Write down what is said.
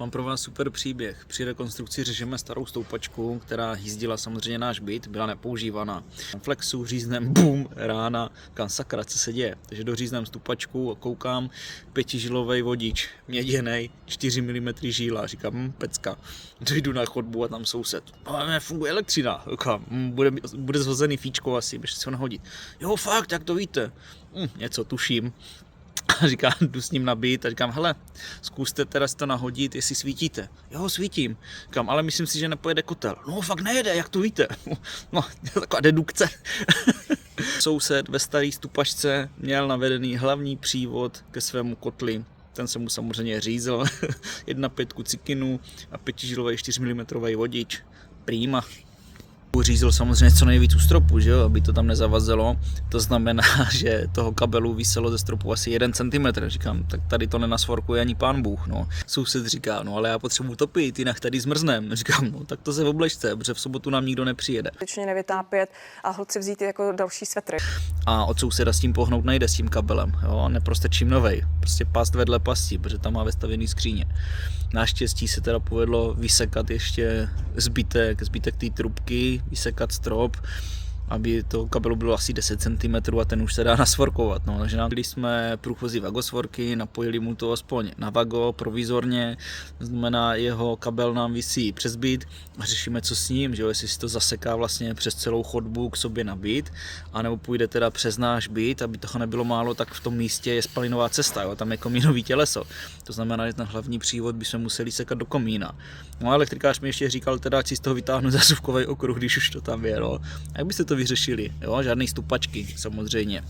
Mám pro vás super příběh. Při rekonstrukci řešíme starou stoupačku, která jízdila samozřejmě náš byt, byla nepoužívaná. Flexu, říznem, bum, rána, kam sakra, co se děje. Takže doříznem stoupačku a koukám, 5žilový vodič, měděnej, 4 mm žíla, říkám, pecka. Dojdu na chodbu a tam soused. Ale nefunguje elektřina, bude zhozený fíčko asi, běž si ho nahodit. Jo fakt, jak to víte? Něco tuším. A říkám, jdu s ním na byt a říkám, hele, zkuste teda si to nahodit, jestli svítíte. Jo, svítím. Říkám, ale myslím si, že nepojede kotel. No, fakt nejede, jak to víte? No, taková dedukce. Soused ve staré stupačce měl navedený hlavní přívod ke svému kotli. Ten se mu samozřejmě řízl. 1,5 cikinu a 5žilový 4 mm vodič. Prýma. Řízl samozřejmě co nejvíc u stropu, že jo, aby to tam nezavazelo. To znamená, že toho kabelu viselo ze stropu asi 1 cm. Říkám, tak tady to nenasvorkuje ani pán Bůh. No. Soused říká, no ale já potřebuji topit, jinak tady zmrznem. Říkám, no tak to se obležte, protože v sobotu nám nikdo nepřijede. Většině nevytápět a holci vzít jako další svetry. A od souseda s tím pohnout nejde s tím kabelem, jo, neprostrčím novej. Prostě past vedle pasti, protože tam má vestavěný skříně. Naštěstí se teda povedlo vysekat ještě zbytek té trubky, vysekat strop, aby to kabelu bylo asi 10 cm a ten už se dá nasvorkovat. No. Takže když jsme průchozí vagosvorky, napojili mu to aspoň na vago provizorně, to znamená jeho kabel nám visí přes byt a řešíme co s ním, že jo? Jestli si to zaseká vlastně přes celou chodbu k sobě na byt, anebo půjde teda přes náš byt, aby toho nebylo málo, tak v tom místě je spalinová cesta, jo? Tam je komínový těleso. To znamená, že ten hlavní přívod bychom museli sekat do komína. No a elektrikář mi ještě říkal, teda ať si z toho vytáhnu zásuvkový okruh, když už to tam je. No. Jak byste to vyřešili? Jo? Žádný stupačky, samozřejmě.